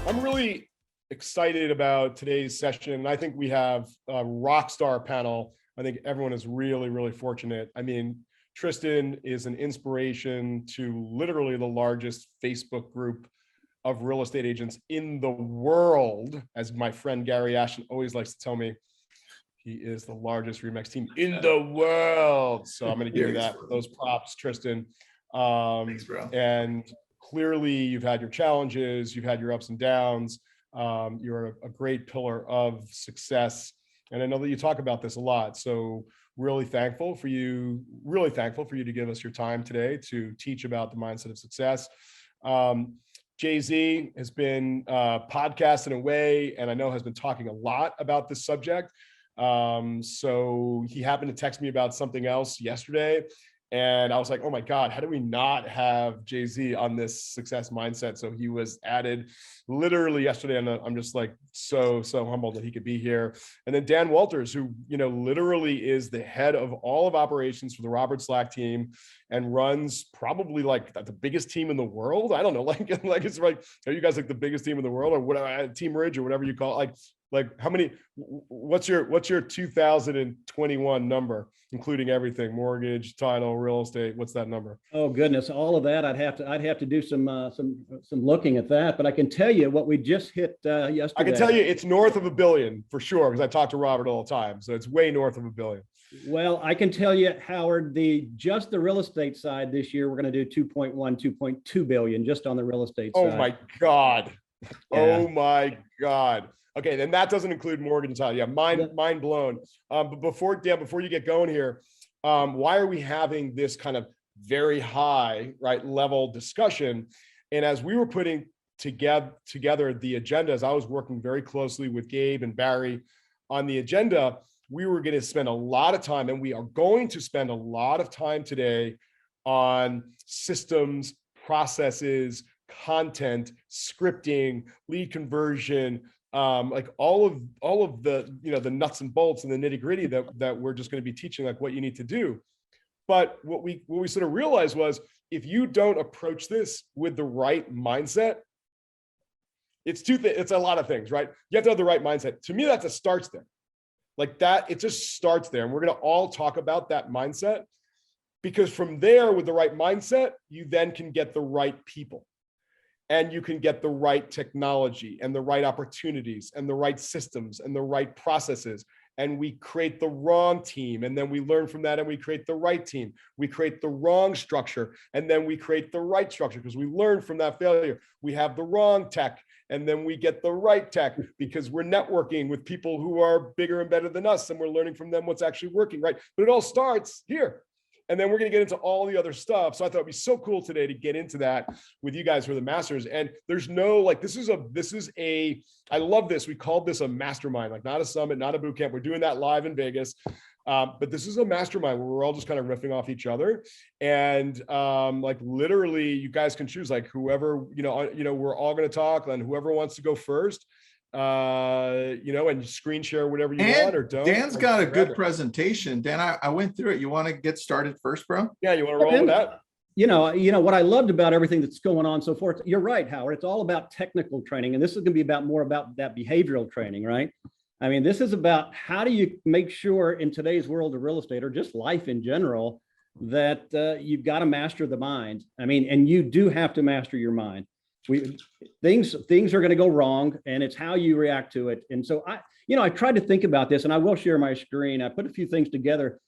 I'm really excited about today's session. I think we have a rock star panel. I think everyone is really, really fortunate. I mean, Tristan is an inspiration to literally the largest Facebook group of real estate agents in the world. As my friend Gary Ashton always likes to tell me, he is the largest Remax team in the world. So I'm going to give you those props, Tristan. Thanks, bro. And clearly you've had your challenges, you've had your ups and downs. You're a great pillar of success. And I know that you talk about this a lot. So really thankful for you to give us your time today to teach about the mindset of success. Jay-Z has been podcasting away, and I know has been talking a lot about this subject. So he happened to text me about something else yesterday. And I was like, oh my God, how do we not have Jay-Z on this success mindset? So he was added literally yesterday. And I'm just like, so humbled that he could be here. And then Dan Walters, who, literally is the head of all of operations for the Robert Slack team and runs probably like the biggest team in the world. I don't know, like it's like, are you guys like the biggest team in the world or whatever, Team Ridge or whatever you call it? Like how many, what's your 2021 number, including everything, mortgage, title, real estate? What's that number? Oh goodness, all of that. I'd have to do some looking at that, but I can tell you what we just hit yesterday. I can tell you it's north of $1 billion for sure, because I talk to Robert all the time. So it's way north of $1 billion. Well, I can tell you, Howard, just the real estate side this year, we're going to do 2.2 billion just on the real estate side. Oh my God. Yeah. Oh my God. Okay, then that doesn't include mortgage and title. Yeah, mind blown. But before you get going here, why are we having this kind of very high, level discussion? And as we were putting together the agendas, I was working very closely with Gabe and Barry on the agenda. We were going to spend a lot of time, and we are going to spend a lot of time today on systems, processes, content, scripting, lead conversion, like all of the the nuts and bolts and the nitty gritty that we're just going to be teaching, like what you need to do. But what we sort of realized was, if you don't approach this with the right mindset, it's a lot of things, right? You have to have the right mindset. To me, that starts there. Like that, it just starts there. And we're going to all talk about that mindset, because from there, with the right mindset, you then can get the right people. And you can get the right technology and the right opportunities and the right systems and the right processes. And we create the wrong team. And then we learn from that and we create the right team. We create the wrong structure. And then we create the right structure because we learn from that failure. We have the wrong tech. And then we get the right tech because we're networking with people who are bigger and better than us. And we're learning from them what's actually working, right? But it all starts here. And then we're going to get into all the other stuff. So I thought it'd be so cool today to get into that with you guys who are the masters. And there's no, I love this. We called this a mastermind, like not a summit, not a boot camp. We're doing that live in Vegas. But this is a mastermind where we're all just kind of riffing off each other. And like literally you guys can choose like whoever, we're all going to talk, and whoever wants to go first, and screen share whatever you want or don't. Dan's got a good presentation. Dan, I went through it. You want to get started first, bro? Yeah, you want to roll with that? You know what I loved about everything that's going on so forth. You're right, Howard. It's all about technical training, and this is going to be more about that behavioral training, right? I mean, this is about how do you make sure in today's world of real estate or just life in general that you've got to master the mind. I mean, and you do have to master your mind. Things are going to go wrong, and it's how you react to it. And so I tried to think about this, and I will share my screen. I put a few things together.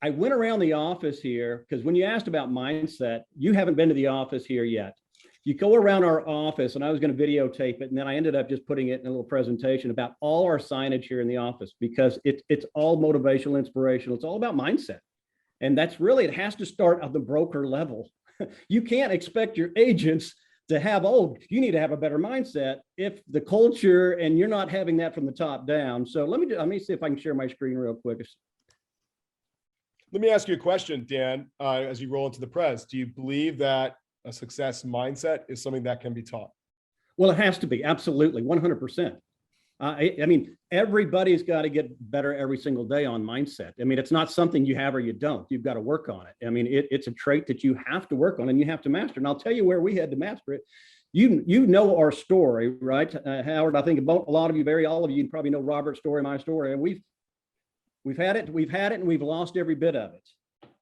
I went around the office here because when you asked about mindset, you haven't been to the office here yet. You go around our office, and I was going to videotape it, and then I ended up just putting it in a little presentation about all our signage here in the office, because it's all motivational, inspirational. It's all about mindset. And that's really, it has to start at the broker level. You can't expect your agents to have, you need to have a better mindset if the culture and you're not having that from the top down. So let me see if I can share my screen real quick. Let me ask you a question, Dan, as you roll into the press. Do you believe that a success mindset is something that can be taught? Well, it has to be. Absolutely. 100%. I mean, everybody's got to get better every single day on mindset. I mean, it's not something you have or you don't. You've got to work on it. I mean, it's a trait that you have to work on and you have to master. And I'll tell you where we had to master it. You know our story, right, Howard? I think about a lot of you, all of you probably know Robert's story, my story, and we've had it, and we've lost every bit of it.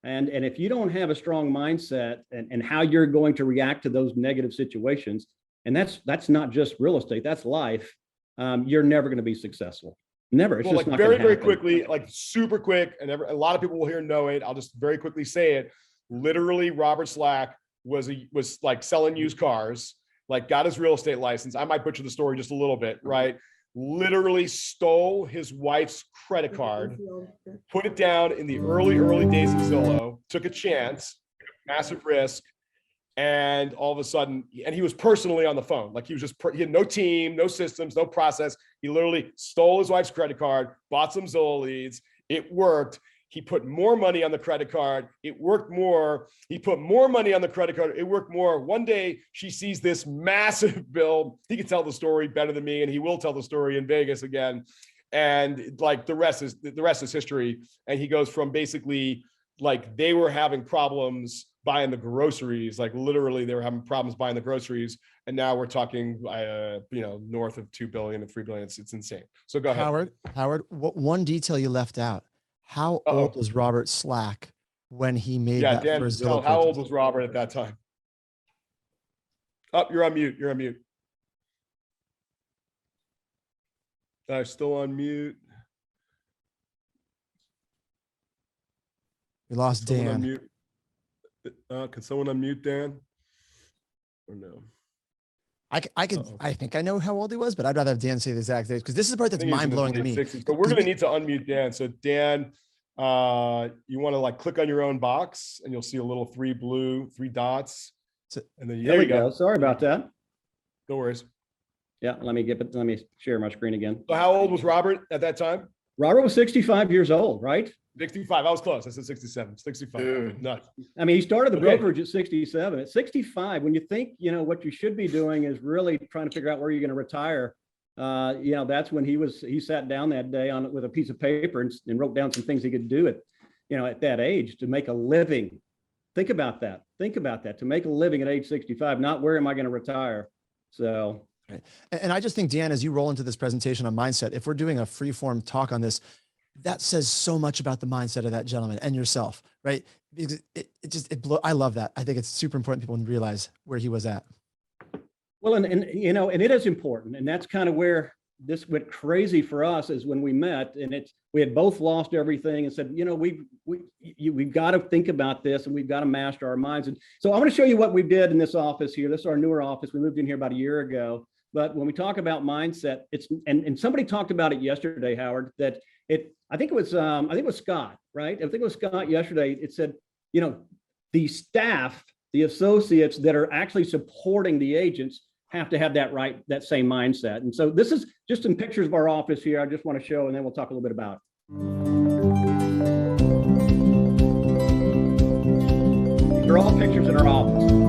And if you don't have a strong mindset and how you're going to react to those negative situations, and that's not just real estate, that's life. You're never going to be successuccessful. Never. It's well, just like not very quickly, like super quick, and a lot of people will here know it. I'll just very quickly say it. Literally, Robert Slack was like selling used cars, like got his real estate license. I might butcher the story just a little bit, right? Literally stole his wife's credit card, put it down in the early days of Zillow, took a chance, massive risk. And all of a sudden, and he was personally on the phone. Like he had no team, no systems, no process. He literally stole his wife's credit card, bought some Zillow leads. It worked. He put more money on the credit card. It worked more. He put more money on the credit card. It worked more. One day she sees this massive bill. He can tell the story better than me, and he will tell the story in Vegas again. And like the rest is history. And he goes from basically like they were having problems buying the groceries, like literally they were having problems buying the groceries. And now we're talking, north of 2 billion and 3 billion. It's insane. So go ahead. Howard, what one detail you left out? How old was Robert Slack when he made that Dan, first Zillow how purchase? old was Robert at that time? Oh, you're on mute. You're on mute. Still on mute. We lost Dan. Can someone unmute Dan? Or no? I think I know how old he was, but I'd rather have Dan say the exact age because this is the part that's mind blowing to me. 60s, but we're going to need to unmute Dan. So Dan, you want to like click on your own box and you'll see a little three dots. And then there you go. Sorry about that. No worries. Yeah, let me share my screen again. So how old was Robert at that time? Robert was 65 years old, right? 65. I was close. I said 67. 65. Dude. Nuts. I mean, he started the brokerage at 67. At 65, when you think, what you should be doing is really trying to figure out where you're going to retire. That's when he sat down that day with a piece of paper and wrote down some things he could do at that age to make a living. Think about that. To make a living at age 65, not where am I going to retire? So. Right. And I just think, Dan, as you roll into this presentation on mindset, if we're doing a free form talk on this, that says so much about the mindset of that gentleman and yourself, right? Because I love that. I think it's super important people realize where he was at. Well, and it is important. And that's kind of where this went crazy for us is when we met, and we had both lost everything and said, we've got to think about this and we've got to master our minds. And so I want to show you what we did in this office here. This is our newer office. We moved in here about a year ago. But when we talk about mindset, and somebody talked about it yesterday, Howard, that I think it was Scott, right? I think it was Scott yesterday. It said, the staff, the associates that are actually supporting the agents have to have that same mindset. And so this is just some pictures of our office here. I just want to show, and then we'll talk a little bit about it. These are all pictures in our office.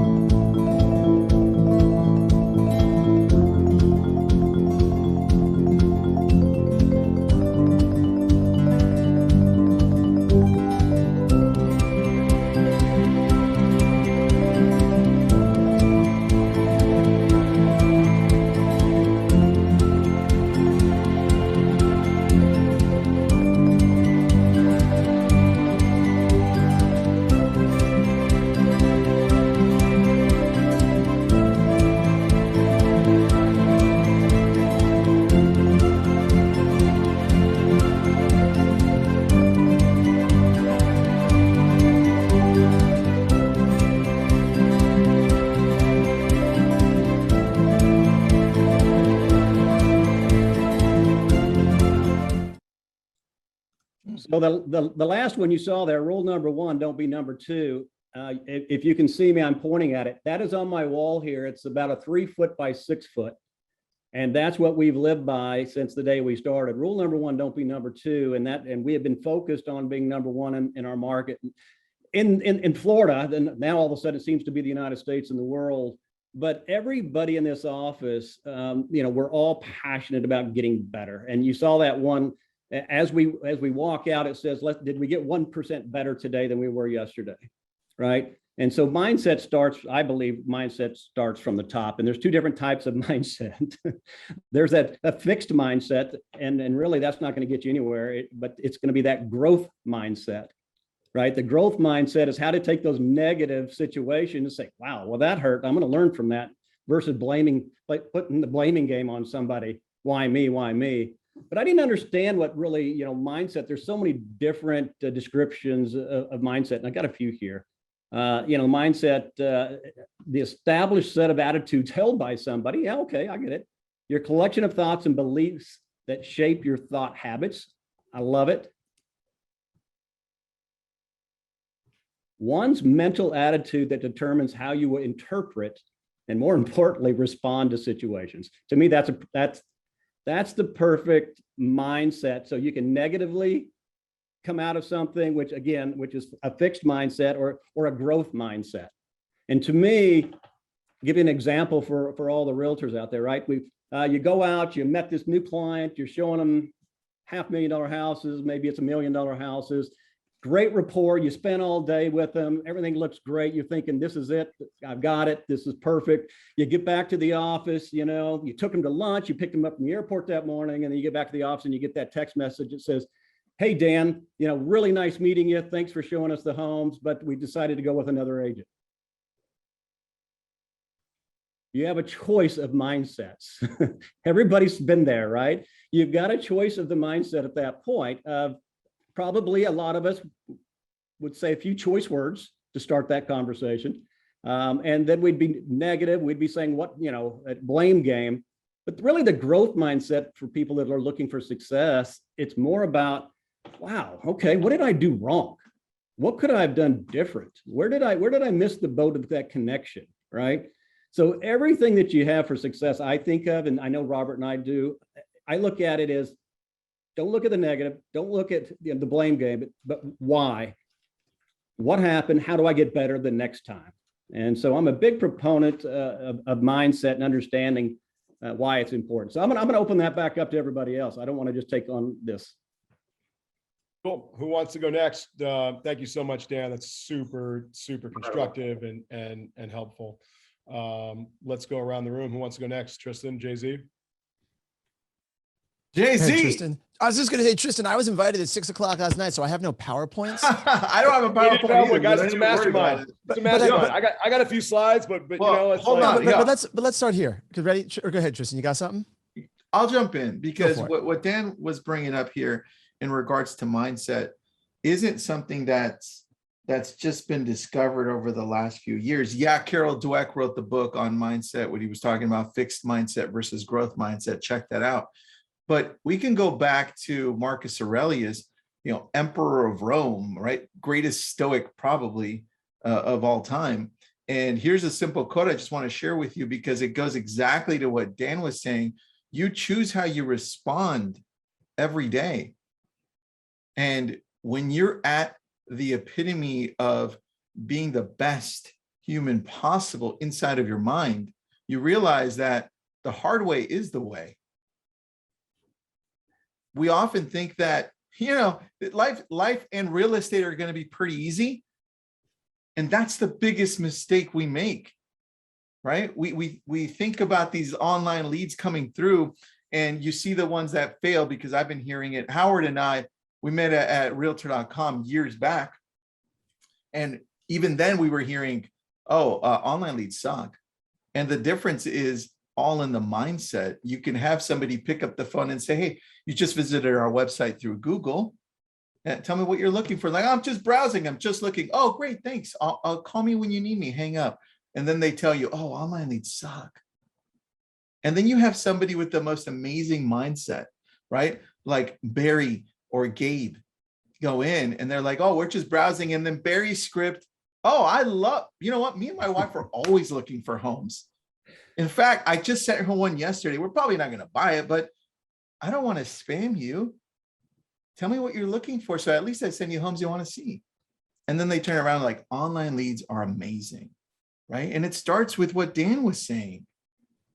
So the last one you saw there, rule number 1, don't be number 2. If you can see me, I'm pointing at it. That is on my wall here. It's about a 3 foot by 6 foot. And that's what we've lived by since the day we started. Rule number 1, don't be number 2. And we have been focused on being number 1 in our market. In Florida, then now all of a sudden it seems to be the United States and the world. but everybody in this office, we're all passionate about getting better. And you saw that one as we walk out, it says, did we get 1% better today than we were yesterday? Right. And so mindset starts, I believe mindset starts from the top, and there's two different types of mindset. There's a fixed mindset, and really that's not going to get you anywhere, but it's going to be that growth mindset, right? The growth mindset is how to take those negative situations and say, wow, well, that hurt. I'm going to learn from that, versus blaming, like putting the blaming game on somebody. Why me? Why me? But I didn't understand what really, mindset. There's so many different descriptions of mindset, and I got a few here. Mindset, the established set of attitudes held by somebody. Yeah, okay, I get it. Your collection of thoughts and beliefs that shape your thought habits. I love it. One's mental attitude that determines how you will interpret and, more importantly, respond to situations. To me, that's the perfect mindset. So you can negatively come out of something, which is a fixed mindset or a growth mindset. And to me, give you an example for all the realtors out there, right? You go out, you met this new client, you're showing them $500,000 houses, maybe it's $1 million houses, great rapport, you spend all day with them, everything looks great, you're thinking, this is it, I've got it, this is perfect. You get back to the office, you took them to lunch, you picked them up from the airport that morning, and then you get back to the office and you get that text message that says, hey, Dan, really nice meeting you. Thanks for showing us the homes, but we decided to go with another agent. You have a choice of mindsets. Everybody's been there, right? You've got a choice of the mindset at that point. Probably a lot of us would say a few choice words to start that conversation. And then we'd be negative. We'd be saying a blame game. But really the growth mindset for people that are looking for success, it's more about, wow, okay, what did I do wrong? What could I have done different? Where did I miss the boat of that connection, right? So everything that you have for success, I think of, and I know Robert and I do, I look at it as, don't look at the negative, don't look at the blame game, but why? What happened? How do I get better the next time? And so I'm a big proponent of mindset and understanding why it's important. So I'm gonna open that back up to everybody else. I don't want to just take on this. Cool. Who wants to go next? Thank you so much, Dan. That's super, super constructive and helpful. Let's go around the room. Who wants to go next? Tristan, Jay-Z? Jay-Z. Hey, Tristan. I was just going to say, Tristan, I was invited at 6 o'clock last night, so I have no PowerPoints. I don't have a PowerPoint either, guys. It's a mastermind. It's a mastermind. I got a few slides, but hold on. But let's start here. Ready? Or go ahead, Tristan. You got something? I'll jump in because what Dan was bringing up here in regards to mindset isn't something that's just been discovered over the last few years. Yeah, Carol Dweck wrote the book on mindset when he was talking about fixed mindset versus growth mindset. Check that out. But we can go back to Marcus Aurelius, Emperor of Rome, right? Greatest Stoic probably of all time. And here's a simple quote I just want to share with you because it goes exactly to what Dan was saying. You choose how you respond every day. And when you're at the epitome of being the best human possible inside of your mind, you realize that the hard way is the way. We often think that, life and real estate are going to be pretty easy. And that's the biggest mistake we make, right? We think about these online leads coming through and you see the ones that fail because I've been hearing it. Howard and I, we met at realtor.com years back. And even then we were hearing, online leads suck. And the difference is all in the mindset. You can have somebody pick up the phone and say, hey, you just visited our website through Google. Tell me what you're looking for. Like, I'm just browsing. I'm just looking. Oh, great. Thanks. I'll call me when you need me. Hang up. And then they tell you, oh, online leads suck. And then you have somebody with the most amazing mindset, right? Like Barry or Gabe go in and they're like, oh, we're just browsing. And then Barry's script. Oh, you know what? Me and my wife are always looking for homes. In fact, I just sent her one yesterday. We're probably not going to buy it, but I don't want to spam you. Tell me what you're looking for. So at least I send you homes you want to see. And then they turn around like online leads are amazing. right? And it starts with what Dan was saying.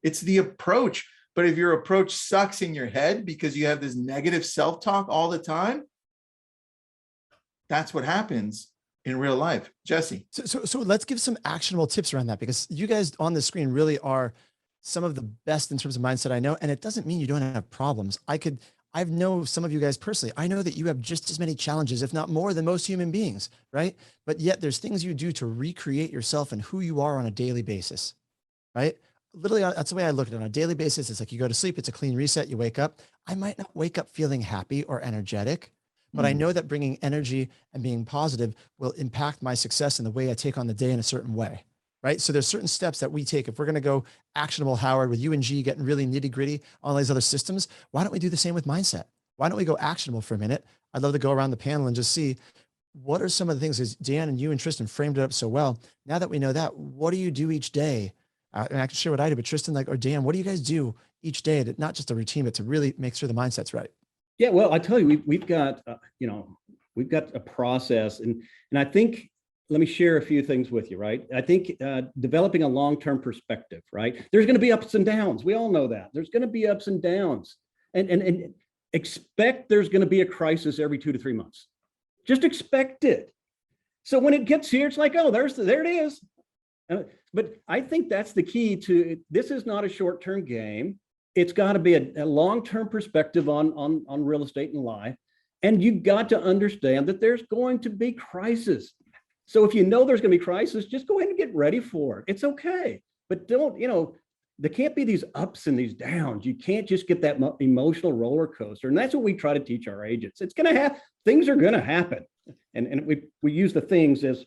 It's the approach. But if your approach sucks in your head because you have this negative self-talk all the time, that's what happens in real life. Jesse. So let's give some actionable tips around that, because you guys on the screen really are some of the best in terms of mindset I know. And it doesn't mean you don't have problems. I know some of you guys personally. I know that you have just as many challenges, if not more, than most human beings, right? But yet there's things you do to recreate yourself and who you are on a daily basis, right? Literally, that's the way I look at it. On a daily basis, it's like you go to sleep, it's a clean reset, you wake up. I might not wake up feeling happy or energetic, but I know that bringing energy and being positive will impact my success and the way I take on the day in a certain way, right? So there's certain steps that we take. If we're going to go actionable, Howard, with you and G getting really nitty gritty on all these other systems, why don't we do the same with mindset? Why don't we go actionable for a minute? I'd love to go around the panel and just see what are some of the things, as Dan and you and Tristan framed it up so well. Now that we know that, what do you do each day? And I can share what I do, but Tristan, or Dan, what do you guys do each day to not just a routine, but to really make sure the mindset's right? Yeah, well, I tell you, we've got, we've got a process, and I think, let me share a few things with you, right? I think developing a long-term perspective, right? There's going to be ups and downs. We all know that. There's going to be ups and downs, and expect there's going to be a crisis every 2 to 3 months. Just expect it. So when it gets here, it's like, oh, there it is. But I think that's the key to, this is not a short-term game. It's got to be a long-term perspective on real estate and life. And you've got to understand that there's going to be crisis. So if you know there's going to be crisis, just go ahead and get ready for it. It's okay. But don't, there can't be these ups and these downs. You can't just get that emotional roller coaster. And that's what we try to teach our agents. It's going to happen. Things are going to happen. And we use the things as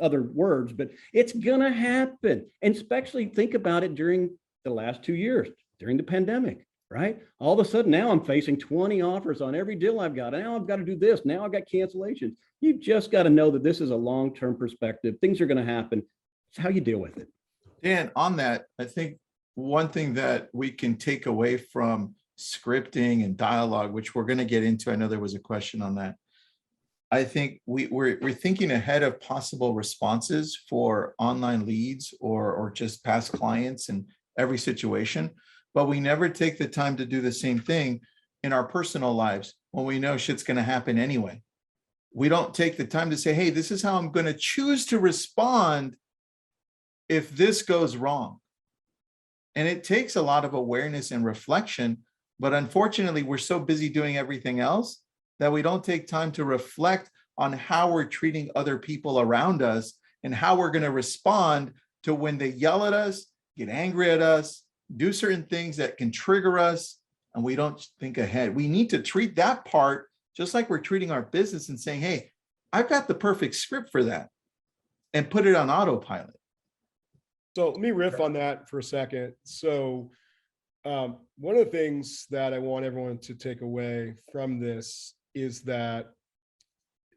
other words, but it's going to happen. And especially think about it during the last 2 years, during the pandemic, right? All of a sudden now I'm facing 20 offers on every deal I've got. Now I've got to do this. Now I've got cancellations. You've just got to know that this is a long-term perspective. Things are going to happen. It's how you deal with it. Dan, on that, I think one thing that we can take away from scripting and dialogue, which we're going to get into, I know there was a question on that. I think we're thinking ahead of possible responses for online leads or just past clients in every situation, but we never take the time to do the same thing in our personal lives when we know shit's going to happen anyway. We don't take the time to say, hey, this is how I'm going to choose to respond if this goes wrong. And it takes a lot of awareness and reflection, but unfortunately, we're so busy doing everything else that we don't take time to reflect on how we're treating other people around us and how we're going to respond to when they yell at us, get angry at us, do certain things that can trigger us, and we don't think ahead. We need to treat that part just like we're treating our business and saying, hey, I've got the perfect script for that, and put it on autopilot. So let me riff on that for a second. So one of the things that I want everyone to take away from this is that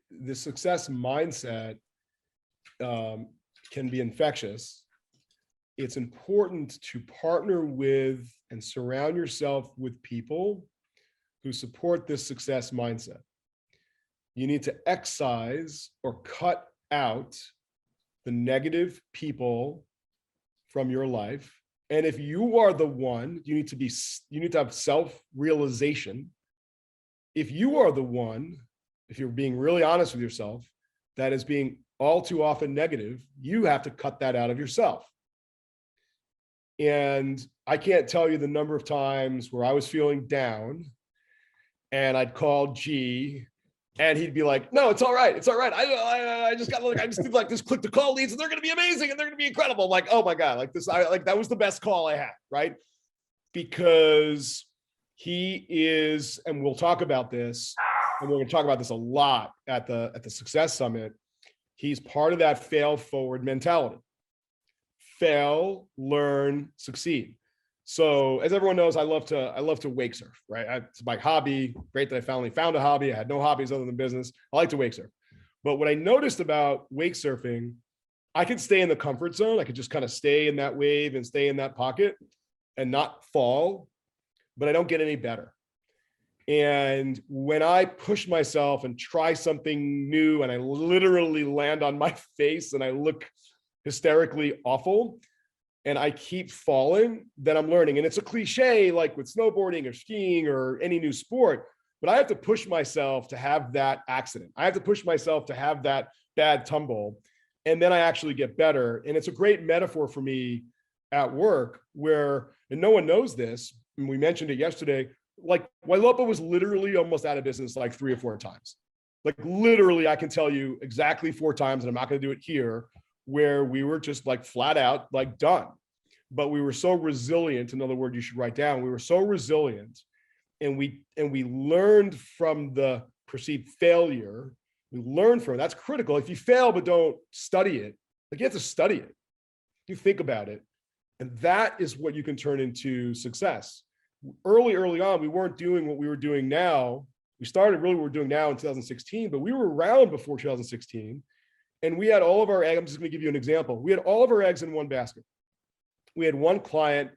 the success mindset can be infectious. It's important to partner with and surround yourself with people who support this success mindset. You need to excise or cut out the negative people from your life. And if you are the one, you need to have self-realization. If you are the one, if you're being really honest with yourself, that is being all too often negative, you have to cut that out of yourself. And I can't tell you the number of times where I was feeling down and I'd call G and he'd be like, no, it's all right. It's all right. I just got I just did like this click to call leads and they're going to be amazing and they're going to be incredible. I'm like, oh my God, like this, that was the best call I had, right? Because he is, and we'll talk about this, and we're going to talk about this a lot at the Success Summit. He's part of that fail forward mentality. Fail, learn, succeed. So as everyone knows, I love to wake surf, right? It's my hobby. Great that I finally found a hobby. I had no hobbies other than business. I like to wake surf. But what I noticed about wake surfing, I could stay in the comfort zone. I could just kind of stay in that wave and stay in that pocket and not fall, but I don't get any better. And when I push myself and try something new and I literally land on my face and I look hysterically awful and I keep falling, then I'm learning. And it's a cliche, like with snowboarding or skiing or any new sport, but I have to push myself to have that accident. I have to push myself to have that bad tumble. And then I actually get better. And it's a great metaphor for me at work where, and no one knows this, and we mentioned it yesterday, like Ylopo was literally almost out of business like 3 or 4 times. Like literally, I can tell you exactly 4 times, and I'm not going to do it here, where we were just like flat out like done. But we were so resilient. Another word you should write down. We were so resilient, and we learned from the perceived failure. We learn from it. That's critical. If you fail but don't study it, like you have to study it. You think about it, and that is what you can turn into success. Early on, we weren't doing what we were doing now. We started really what we're doing now in 2016, but we were around before 2016. And we had all of our eggs. I'm just going to give you an example. We had all of our eggs in one basket. We had one client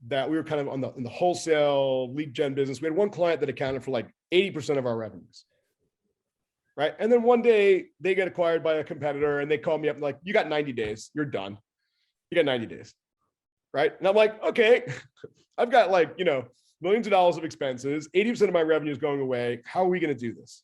that we were kind of in the wholesale lead gen business. We had one client that accounted for like 80% of our revenues. Right. And then one day they get acquired by a competitor and they call me up and like, you got 90 days. You're done. You got 90 days. Right. And I'm like, okay, I've got like, you know, millions of dollars of expenses, 80% of my revenue is going away. How are we going to do this?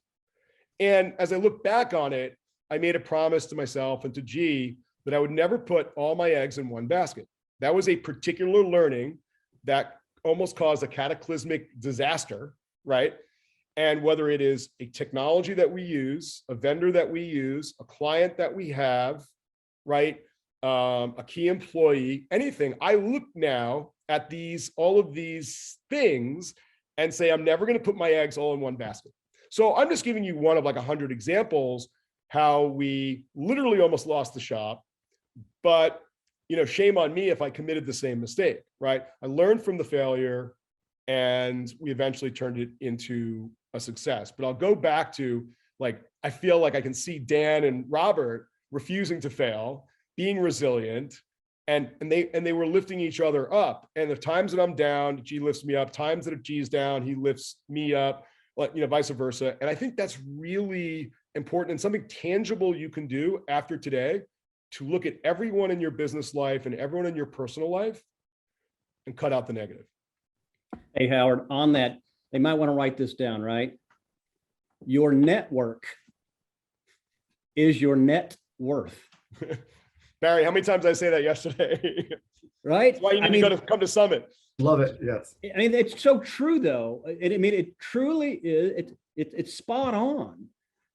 And as I look back on it, I made a promise to myself and to G that I would never put all my eggs in one basket. That was a particular learning that almost caused a cataclysmic disaster, right? And whether it is a technology that we use, a vendor that we use, a client that we have, right? A key employee, anything, I look now at all of these things and say, I'm never going to put my eggs all in one basket. So I'm just giving you one of like 100 examples how we literally almost lost the shop, but you know, shame on me if I committed the same mistake, right? I learned from the failure and we eventually turned it into a success. But I'll go back to like, I feel like I can see Dan and Robert refusing to fail, being resilient, and they were lifting each other up. And the times that I'm down, G lifts me up. Times that G's down, he lifts me up, like, you know, vice versa. And I think that's really important and something tangible you can do after today to look at everyone in your business life and everyone in your personal life and cut out the negative. Hey, Howard, on that, they might want to write this down, right? Your network is your net worth. Barry, how many times did I say that yesterday? Right? That's why you need to come to Summit. Love it. Yes. I mean, it's so true, though. I mean, it truly is. It's spot on.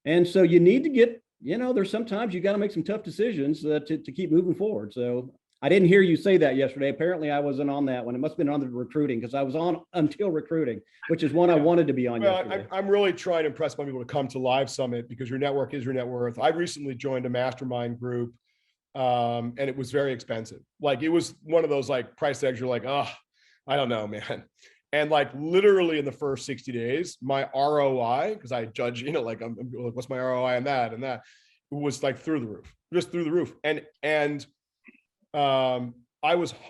And so you need to get, you know, there's sometimes you got to make some tough decisions to keep moving forward. So I didn't hear you say that yesterday. Apparently I wasn't on that one. It must have been on the recruiting because I was on Until Recruiting, which is one I wanted to be on yesterday. I'm really trying to impress my people to come to Live Summit because your network is your net worth. I recently joined a mastermind group and it was very expensive. Like it was one of those like price tags you're like, oh, I don't know, man. And like literally in the first 60 days, my ROI, because I judge, you know, like I'm like, what's my ROI on that and that, it was like through the roof, just through the roof. And I'm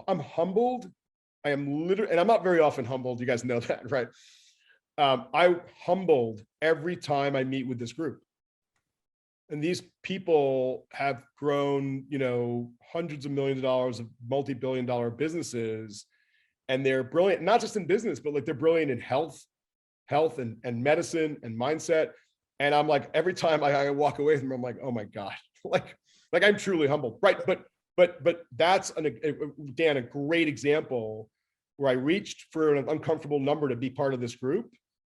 humbled. I am literally, and I'm not very often humbled. You guys know that, right? I'm humbled every time I meet with this group. And these people have grown, you know, hundreds of millions of dollars of multi-billion-dollar businesses. And they're brilliant, not just in business, but like they're brilliant in health and medicine and mindset. And I'm like, every time I walk away from them, I'm like, oh my God, like I'm truly humbled. Right. But that's Dan, a great example where I reached for an uncomfortable number to be part of this group.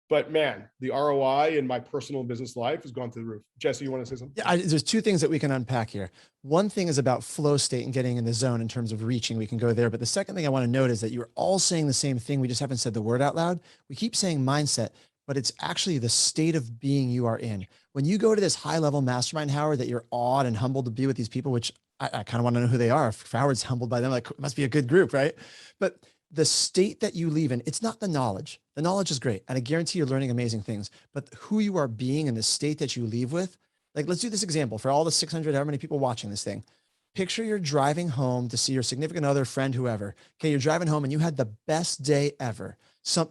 But man, the ROI in my personal and business life has gone through the roof. Jesse, you want to say something? Yeah, there's 2 things that we can unpack here. One thing is about flow state and getting in the zone in terms of reaching. We can go there. But the second thing I want to note is that you're all saying the same thing. We just haven't said the word out loud. We keep saying mindset, but it's actually the state of being you are in. When you go to this high level mastermind, Howard, that you're awed and humbled to be with these people, which I kind of want to know who they are. If Howard's humbled by them, like it must be a good group, right? But the state that you leave in, it's not the knowledge. The knowledge is great. And I guarantee you're learning amazing things, but who you are being and the state that you leave with, like, let's do this example for all the 600, however many people watching this thing. Picture you're driving home to see your significant other, friend, whoever. Okay. You're driving home and you had the best day ever.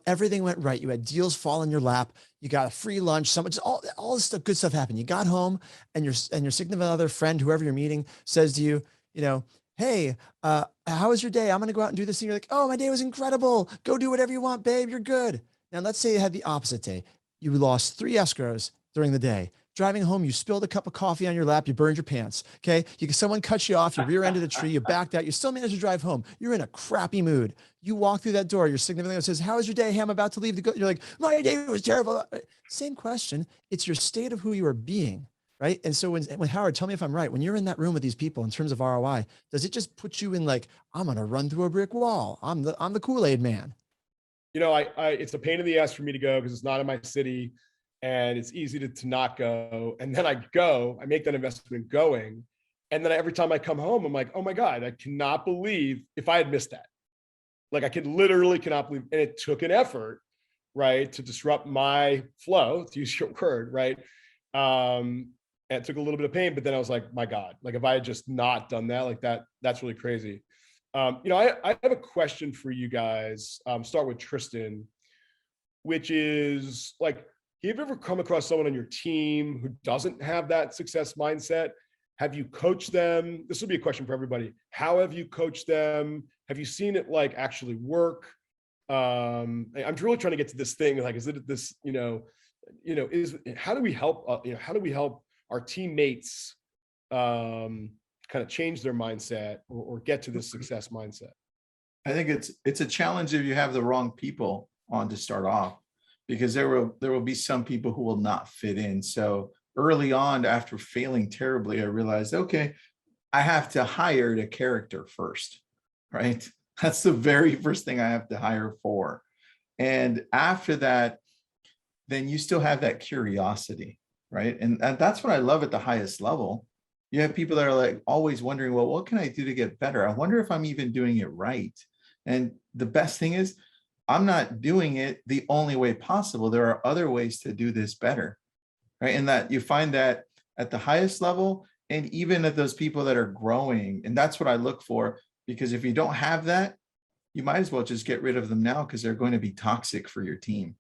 Everything went right. You had deals fall in your lap. You got a free lunch. Just all this stuff, good stuff happened. You got home and your significant other, friend, whoever you're meeting says to you, you know, hey, how was your day? I'm going to go out and do this thing. You're like, oh, my day was incredible. Go do whatever you want, babe. You're good. Now, let's say you had the opposite day. You lost 3 escrows during the day. Driving home, you spilled a cup of coffee on your lap, you burned your pants. Okay. Someone cut you off, you rear-ended a tree, you backed out, you still managed to drive home. You're in a crappy mood. You walk through that door, your significant other says, how was your day? Hey, I'm about to leave. You're like, my day was terrible. Same question. It's your state of who you are being, right? And so when Howard, tell me if I'm right, when you're in that room with these people in terms of ROI, does it just put you in like, I'm going to run through a brick wall. I'm the Kool-Aid man. You know, it's a pain in the ass for me to go because it's not in my city. And it's easy to not go. And then I make that investment in going. And then every time I come home, I'm like, oh my God, I cannot believe if I had missed that. Like I literally cannot believe, and it took an effort, right, to disrupt my flow, to use your word, right? And it took a little bit of pain, but then I was like, my God, like if I had just not done that, like that's really crazy. You know, I have a question for you guys. Start with Tristan, which is like, have you ever come across someone on your team who doesn't have that success mindset? Have you coached them? This will be a question for everybody. How have you coached them? Have you seen it like actually work? I'm really trying to get to this thing. Like, is it this, how do we help, how do we help our teammates kind of change their mindset or get to this success mindset? I think it's a challenge if you have the wrong people on to start off, because there will be some people who will not fit in. So early on, after failing terribly, I realized, okay, I have to hire the character first, right? That's the very first thing I have to hire for. And after that, then you still have that curiosity, right? And that's what I love at the highest level. You have people that are like always wondering, well, what can I do to get better? I wonder if I'm even doing it right. And the best thing is, I'm not doing it the only way possible. There are other ways to do this better, right? And that you find that at the highest level and even at those people that are growing. And that's what I look for, because if you don't have that, you might as well just get rid of them now because they're going to be toxic for your team.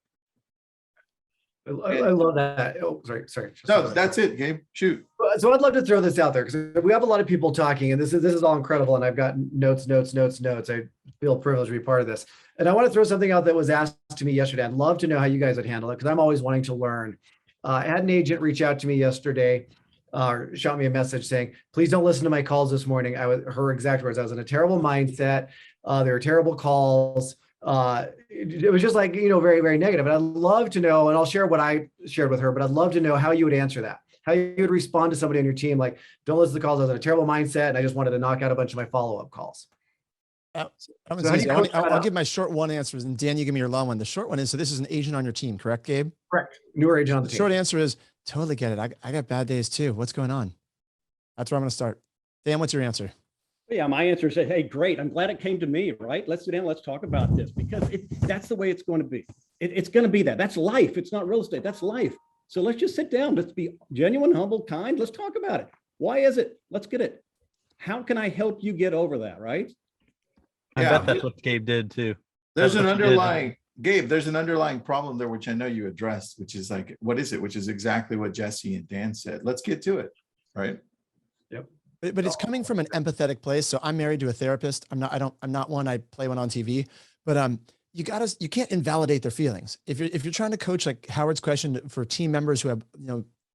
I love that. Oh, sorry. No, that's it, Gabe. Shoot. So I'd love to throw this out there because we have a lot of people talking, and this is all incredible. And I've got notes. I feel privileged to be part of this. And I want to throw something out that was asked to me yesterday. I'd love to know how you guys would handle it because I'm always wanting to learn. I had an agent reach out to me yesterday, shot me a message saying, please don't listen to my calls this morning. Her exact words, I was in a terrible mindset. There were terrible calls. It was just like, very, very negative. And I'd love to know, and I'll share what I shared with her, but I'd love to know how you would answer that, how you would respond to somebody on your team. Like, don't listen to the calls. I was in a terrible mindset and I just wanted to knock out a bunch of my follow-up calls. I'll give my short one answers, and Dan, you give me your long one. The short one is, so this is an agent on your team, correct, Gabe? Correct. Newer agent on the team. Short answer is totally get it. I got bad days too. What's going on? That's where I'm going to start. Dan, what's your answer? Yeah, my answer is, hey, great. I'm glad it came to me, right? Let's sit down. Let's talk about this because that's the way it's going to be. It's going to be that. That's life. It's not real estate. That's life. So let's just sit down. Let's be genuine, humble, kind. Let's talk about it. Why is it? Let's get it. How can I help you get over that, right? I bet that's what Gabe did too. There's an underlying, Gabe, there's an underlying problem there, which I know you addressed, which is like, what is it? Which is exactly what Jesse and Dan said. Let's get to it, right? Yep. But it's coming from an empathetic place. So I'm married to a therapist. I'm not one. I play one on TV, but you can't invalidate their feelings. If you're trying to coach, like Howard's question, for team members who have,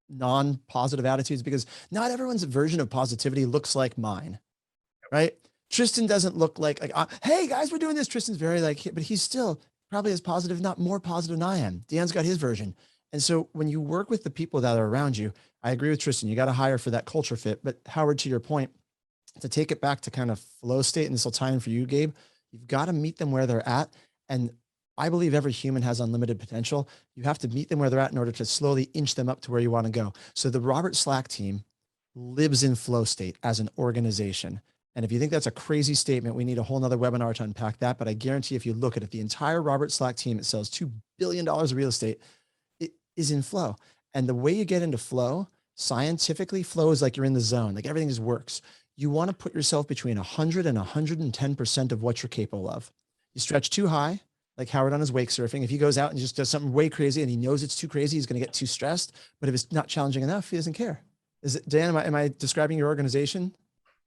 non-positive attitudes, because not everyone's version of positivity looks like mine, right? Tristan doesn't look like, hey guys, we're doing this. Tristan's very but he's still probably as positive, if not more positive than I am. Dan's got his version. And so when you work with the people that are around you, I agree with Tristan, you got to hire for that culture fit. But Howard, to your point, to take it back to kind of flow state, and this will tie in for you, Gabe, you've got to meet them where they're at. And I believe every human has unlimited potential. You have to meet them where they're at in order to slowly inch them up to where you want to go. So the Robert Slack team lives in flow state as an organization. And if you think that's a crazy statement, we need a whole nother webinar to unpack that. But I guarantee if you look at it, the entire Robert Slack team, it sells $2 billion of real estate, it is in flow. And the way you get into flow, scientifically, flow is like you're in the zone, like everything just works. You want to put yourself between 100 and 110% of what you're capable of. You stretch too high, like Howard on his wake surfing. If he goes out and just does something way crazy and he knows it's too crazy, he's going to get too stressed. But if it's not challenging enough, he doesn't care. Is it, Dan, am I describing your organization?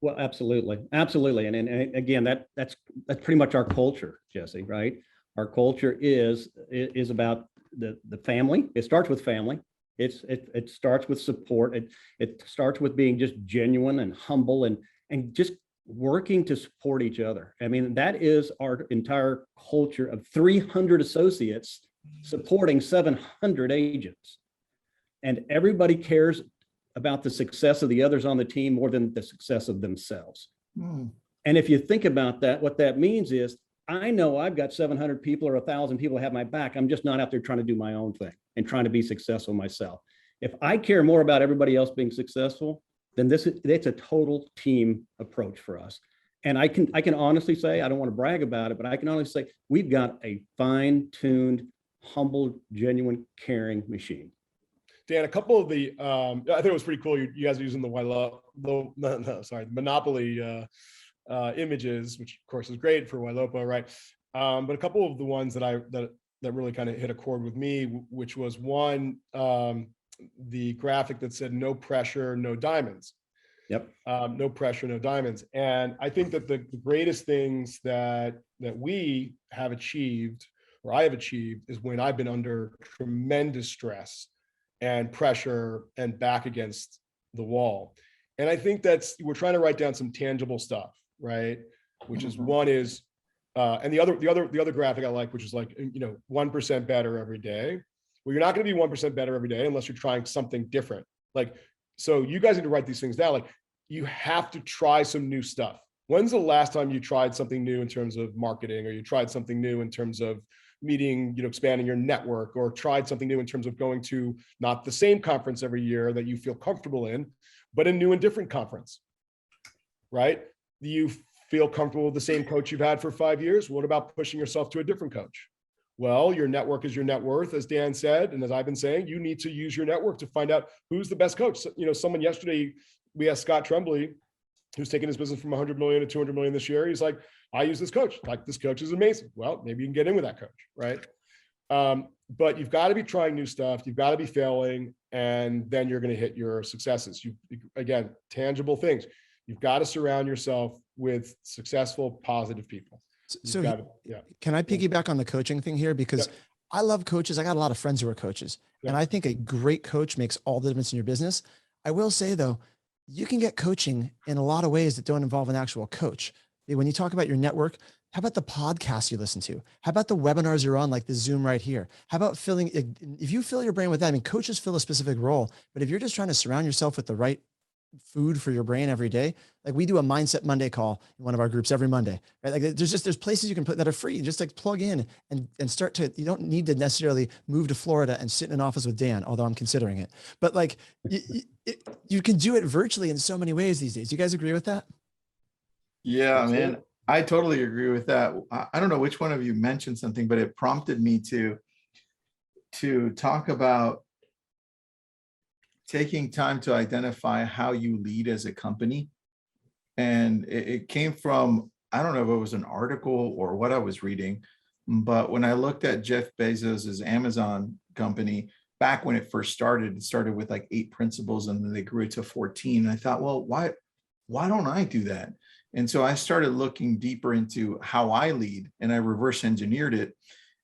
Well, absolutely, absolutely, and again, that's pretty much our culture, Jesse. Right? Our culture is about the family. It starts with family. It starts with support. It starts with being just genuine and humble and just working to support each other. I mean, that is our entire culture of 300 associates supporting 700 agents, and everybody cares about the success of the others on the team more than the success of themselves. Hmm. And if you think about that, what that means is I know I've got 700 people or 1,000 people have my back. I'm just not out there trying to do my own thing and trying to be successful myself. If I care more about everybody else being successful, then it's a total team approach for us. And I can honestly say, I don't want to brag about it, but I can honestly say we've got a fine-tuned, humble, genuine, caring machine. Dan, a couple of the, I think it was pretty cool. You guys are using the Monopoly images, which of course is great for Ylopo, right? But a couple of the ones that really kind of hit a chord with me, which was one, the graphic that said "no pressure, no diamonds." Yep. No pressure, no diamonds. And I think that the greatest things that we have achieved, or I have achieved, is when I've been under tremendous stress and pressure and back against the wall. And I think we're trying to write down some tangible stuff, right? Which is one is, and the other graphic I like, which is like, 1% better every day. Well, you're not going to be 1% better every day unless you're trying something different. Like, so you guys need to write these things down. Like, you have to try some new stuff. When's the last time you tried something new in terms of marketing, or you tried something new in terms of meeting, expanding your network, or tried something new in terms of going to not the same conference every year that you feel comfortable in, but a new and different conference, right? You feel comfortable with the same coach you've had for 5 years. What about pushing yourself to a different coach? Well, your network is your net worth, as Dan said, and as I've been saying, you need to use your network to find out who's the best coach. So, someone yesterday, we asked Scott Tremblay, who's taking his business from 100 million to 200 million this year. He's like, I use this coach. Like, this coach is amazing. Well, maybe you can get in with that coach, right? But you've got to be trying new stuff. You've got to be failing, and then you're going to hit your successes. Again, tangible things. You've got to surround yourself with successful, positive people. So Yeah. can I piggyback on the coaching thing here? Because Yep. I love coaches. I got a lot of friends who are coaches, Yep. and I think a great coach makes all the difference in your business. I will say though, you can get coaching in a lot of ways that don't involve an actual coach. When you talk about your network, how about the podcasts you listen to? How about the webinars you're on, like the Zoom right here? How about if you fill your brain with that, I mean, coaches fill a specific role, but if you're just trying to surround yourself with the right food for your brain every day, like we do a Mindset Monday call in one of our groups every Monday, right? Like there's places you can put that are free. Just like plug in and start to, you don't need to necessarily move to Florida and sit in an office with Dan, although I'm considering it, but like you can do it virtually in so many ways these days. You guys agree with that? Yeah, Absolutely. man, I totally agree with that. I don't know which one of you mentioned something, but it prompted me to talk about taking time to identify how you lead as a company. And it came from, I don't know if it was an article or what I was reading, but when I looked at Jeff Bezos's Amazon company, back when it started with like 8 principles, and then they grew to 14. And I thought, well, why don't I do that? And so I started looking deeper into how I lead, and I reverse engineered it.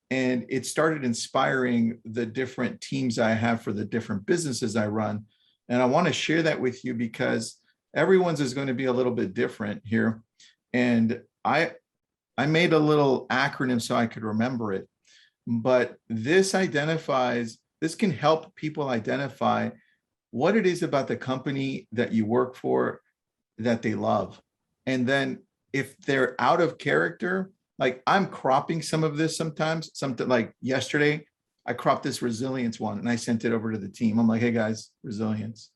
And it started inspiring the different teams I have for the different businesses I run. And I want to share that with you because everyone's is going to be a little bit different here. And I made a little acronym so I could remember it. But this can help people identify what it is about the company that you work for that they love. And then if they're out of character, like I'm cropping some of this sometimes, something like yesterday, I cropped this resilience one and I sent it over to the team. I'm like, hey guys, resilience.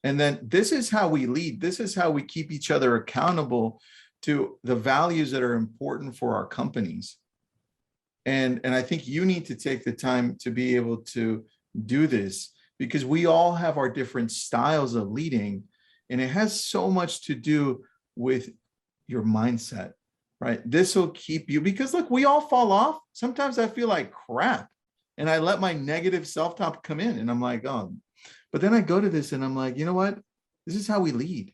And then this is how we lead. This is how we keep each other accountable to the values that are important for our companies. And I think you need to take the time to be able to do this because we all have our different styles of leading. And it has so much to do with your mindset. Right? This will keep you, because look, we all fall off. Sometimes I feel like crap and I let my negative self-talk come in and I'm like, oh, but then I go to this and I'm like, you know what? This is how we lead.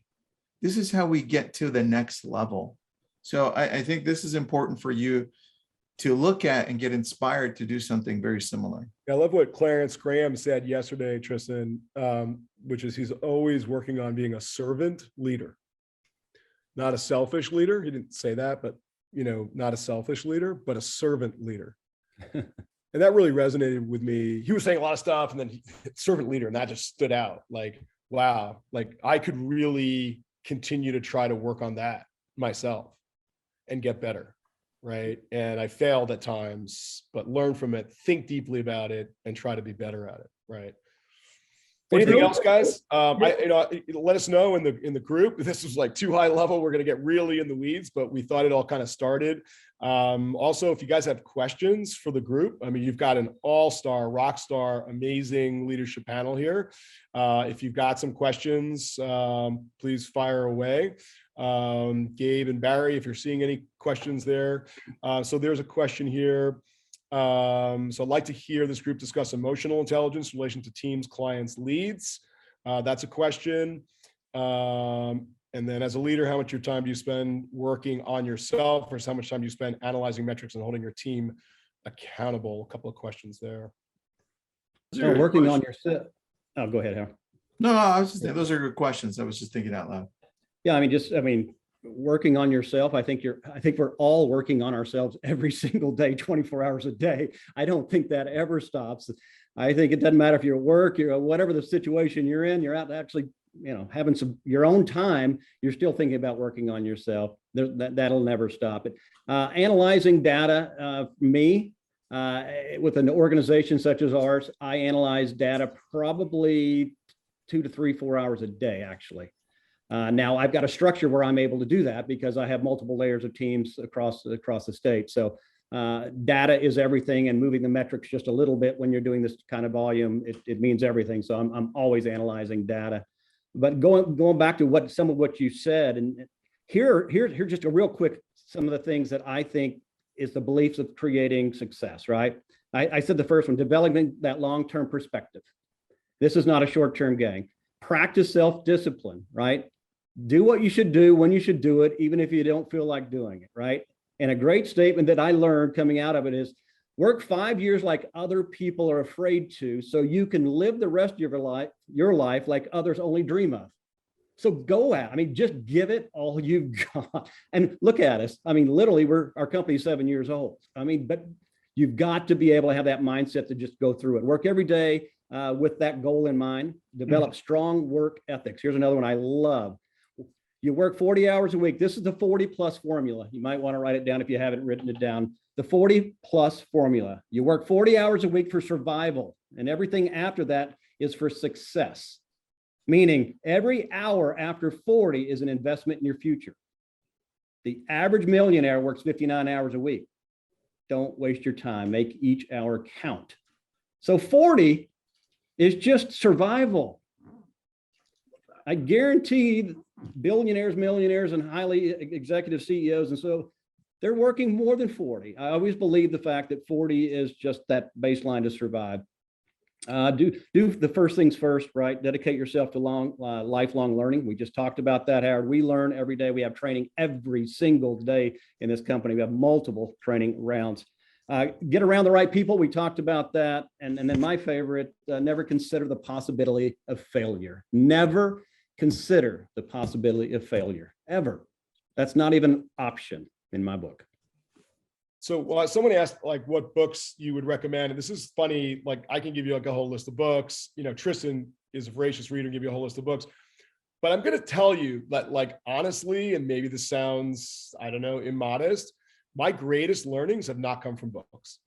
this is how we get to the next level. So I think this is important for you to look at and get inspired to do something very similar. I love what Clarence Graham said yesterday, Tristan, which is he's always working on being a servant leader, not a selfish leader. He didn't say that, but not a selfish leader, but a servant leader. And that really resonated with me. He was saying a lot of stuff, and then servant leader, and that just stood out. Like, wow, like I could really continue to try to work on that myself and get better. Right. And I failed at times, but learn from it, think deeply about it, and try to be better at it. Right. Anything else, guys? Let us know in the group. This was like too high level. We're going to get really in the weeds, but we thought it all kind of started. Also, if you guys have questions for the group, I mean, you've got an all-star, rock star, amazing leadership panel here. If you've got some questions, please fire away. Gabe and Barry, if you're seeing any questions there. So there's a question here. So I'd like to hear this group discuss emotional intelligence in relation to teams, clients, leads. That's a question. And then as a leader, how much of your time do you spend working on yourself versus how much time do you spend analyzing metrics and holding your team accountable? A couple of questions there. So working on yourself. Oh, go ahead, Howard. No, I was just saying, those are good questions. I was just thinking out loud. Yeah, I mean, working on yourself. I think we're all working on ourselves every single day, 24 hours a day. I don't think that ever stops. I think it doesn't matter if you're at work, whatever the situation you're in, you're out actually, having your own time, you're still thinking about working on yourself. That'll never stop it. Analyzing data, with an organization such as ours, I analyze data probably 2 to 3, 4 hours a day, actually. Now I've got a structure where I'm able to do that because I have multiple layers of teams across the state. So data is everything, and moving the metrics just a little bit when you're doing this kind of volume, it means everything. So I'm always analyzing data. But going back to some of what you said, and here just a real quick, some of the things that I think is the beliefs of creating success, right? I said the first one, developing that long-term perspective. This is not a short-term gain. Practice self-discipline, right? Do what you should do when you should do it, even if you don't feel like doing it, right? And a great statement that I learned coming out of it is, work 5 years like other people are afraid to, so you can live the rest of your life like others only dream of. So go out. Just give it all you've got. And look at us. Literally, our company's 7 years old. But you've got to be able to have that mindset to just go through it. Work every day with that goal in mind. Develop strong work ethics. Here's another one I love. You work 40 hours a week. This is the 40 plus formula. You might want to write it down if you haven't written it down. The 40 plus formula. You work 40 hours a week for survival, and everything after that is for success. Meaning every hour after 40 is an investment in your future. The average millionaire works 59 hours a week. Don't waste your time. Make each hour count. So 40 is just survival. I guarantee billionaires, millionaires, and highly executive CEOs, and so they're working more than 40. I always believe the fact that 40 is just that baseline to survive. Do the first things first, right? Dedicate yourself to lifelong learning. We just talked about that, Howard. We learn every day. We have training every single day in this company. We have multiple training rounds. Get around the right people. We talked about that. And then my favorite, never consider the possibility of failure. Never consider the possibility of failure, ever. That's not even an option in my book. So someone asked what books you would recommend. And this is funny, I can give you a whole list of books. Tristan is a voracious reader and give you a whole list of books. But I'm going to tell you that honestly, and maybe this sounds, I don't know, immodest, my greatest learnings have not come from books.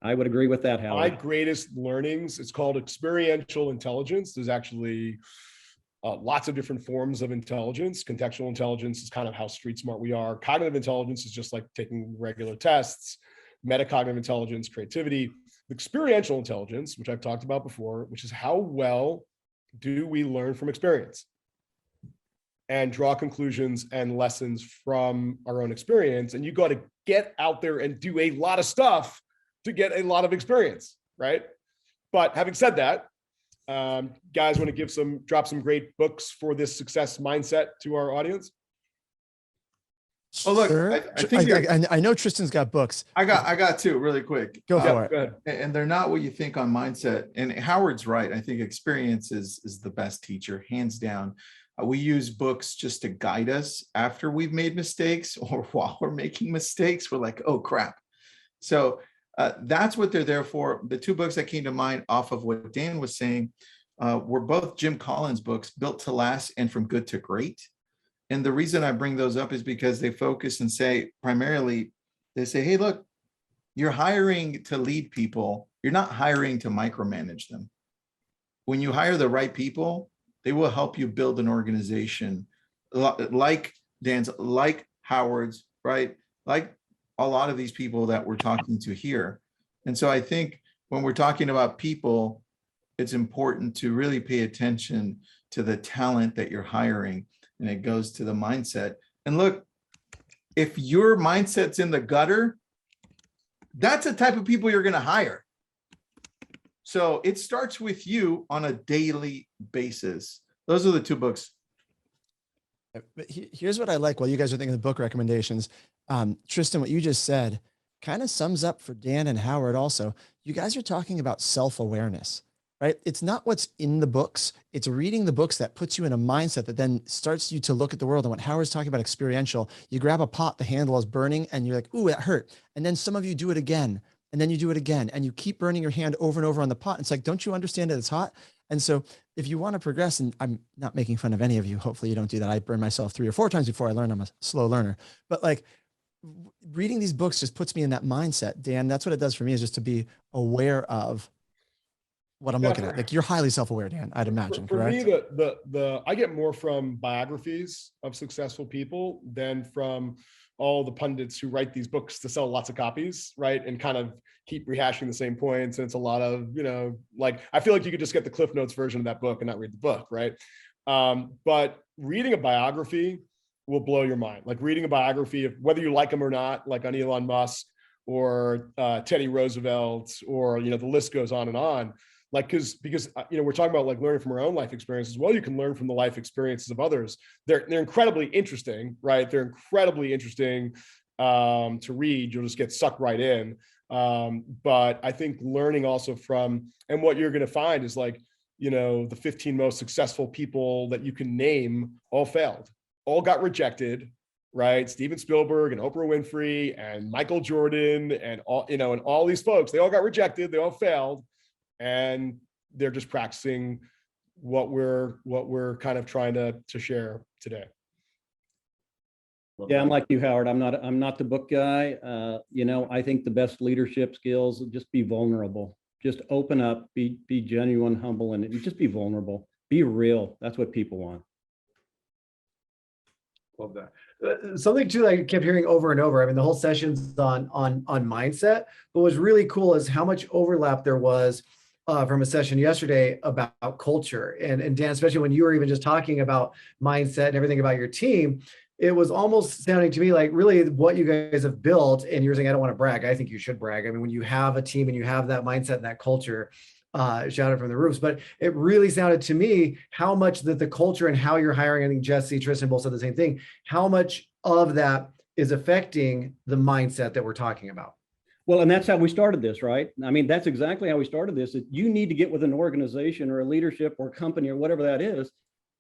I would agree with that, Howard. My greatest learnings, it's called Experiential Intelligence. There's actually lots of different forms of intelligence. Contextual intelligence is kind of how street smart we are. Cognitive intelligence is just like taking regular tests. Metacognitive intelligence, creativity. Experiential intelligence, which I've talked about before, which is how well do we learn from experience and draw conclusions and lessons from our own experience. And you got to get out there and do a lot of stuff to get a lot of experience, right? But having said that, Guys want to drop some great books for this success mindset to our audience? Oh, look, Sure. I think I know Tristan's got books. I got two really quick. Go for it. Go ahead. And they're not what you think on mindset. And Howard's right. I think experience is the best teacher, hands down. We use books just to guide us after we've made mistakes or while we're making mistakes. We're like, oh crap. So that's what they're there for. The two books that came to mind off of what Dan was saying were both Jim Collins books, Built to Last and From Good to Great. And the reason I bring those up is because they focus and say, primarily, they say, hey, look, you're hiring to lead people. You're not hiring to micromanage them. When you hire the right people, they will help you build an organization like Dan's, like Howard's, right? Like a lot of these people that we're talking to here. And so I think when we're talking about people, it's important to really pay attention to the talent that you're hiring. And it goes to the mindset. And look, if your mindset's in the gutter, that's the type of people you're going to hire. So it starts with you on a daily basis. Those are the two books. But here's what I like while you guys are thinking of book recommendations. Tristan, what you just said kind of sums up for Dan and Howard also. You guys are talking about self-awareness. Right? It's not what's in the books. It's reading the books that puts you in a mindset that then starts you to look at the world. And what Howard's talking about experiential, you grab a pot, the handle is burning and you're like, ooh, that hurt. And then some of you do it again. And then you do it again. And you keep burning your hand over and over on the pot. It's like, don't you understand that it's hot? And so if you want to progress, and I'm not making fun of any of you, hopefully you don't do that. I burned myself 3 or 4 times before I learned. I'm a slow learner. But like reading these books just puts me in that mindset. Dan, that's what it does for me, is just to be aware of what I'm looking at. Like you're highly self-aware, Dan, I'd imagine, for correct? me, I get more from biographies of successful people than from all the pundits who write these books to sell lots of copies, right? And kind of keep rehashing the same points. And it's a lot of, like, I feel like you could just get the Cliff Notes version of that book and not read the book, right? But reading a biography will blow your mind. Like reading a biography of whether you like them or not, like on Elon Musk or Teddy Roosevelt, or, the list goes on and on. Like, because we're talking about like learning from our own life experiences. Well, you can learn from the life experiences of others. They're incredibly interesting, right? They're incredibly interesting to read. You'll just get sucked right in. But I think learning also from, and what you're going to find is like, the 15 most successful people that you can name all failed, all got rejected, right? Steven Spielberg and Oprah Winfrey and Michael Jordan and all, and all these folks, they all got rejected. They all failed. And they're just practicing what we're kind of trying to share today. Yeah, I'm like you, Howard. I'm not the book guy. I think the best leadership skills, just be vulnerable, just open up, be genuine, humble, and just be vulnerable, be real. That's what people want. Love that. Something too that I kept hearing over and over. I mean, the whole session's on mindset, but what's really cool is how much overlap there was from a session yesterday about culture. And Dan, especially when you were even just talking about mindset and everything about your team, it was almost sounding to me like really what you guys have built. And you're saying, I don't want to brag. I think you should brag. I mean, when you have a team and you have that mindset and that culture, shout it from the roofs, but it really sounded to me how much that the culture and how you're hiring, I think Jesse, Tristan both said the same thing, how much of that is affecting the mindset that we're talking about. Well, and that's how we started this, right? I mean, that's exactly how we started this. Is you need to get with an organization or a leadership or company or whatever that is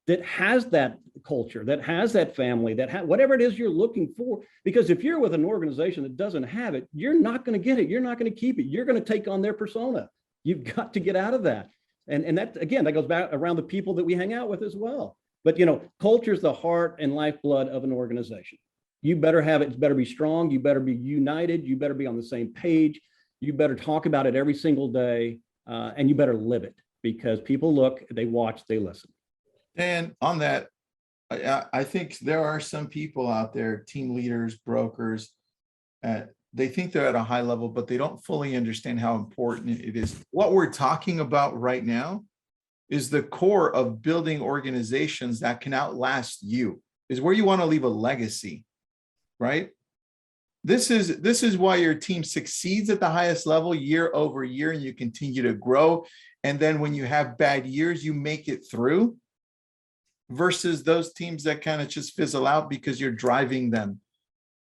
that has that culture, that has that family, that whatever it is you're looking for. Because if you're with an organization that doesn't have it, you're not going to get it. You're not going to keep it. You're going to take on their persona. You've got to get out of that. And that, again, that goes back around the people that we hang out with as well. But, culture is the heart and lifeblood of an organization. You better have it. It's better be strong. You better be united. You better be on the same page. You better talk about it every single day. And you better live it, because people look, they watch, they listen. And on that, I think there are some people out there, team leaders, brokers, they think they're at a high level, but they don't fully understand how important it is. What we're talking about right now is the core of building organizations that can outlast you, is where you want to leave a legacy. Right? This is why your team succeeds at the highest level year over year, and you continue to grow And then when you have bad years, you make it through, versus those teams that kind of just fizzle out because you're driving them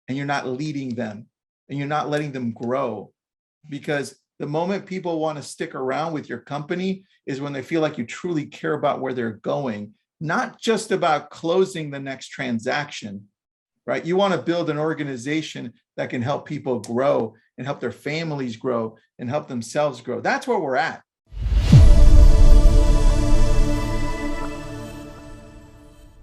and you're not leading them and you're not letting them grow. Because the moment people want to stick around with your company is when they feel like you truly care about where they're going, not just about closing the next transaction, right? You want to build an organization that can help people grow and help their families grow and help themselves grow. That's where we're at.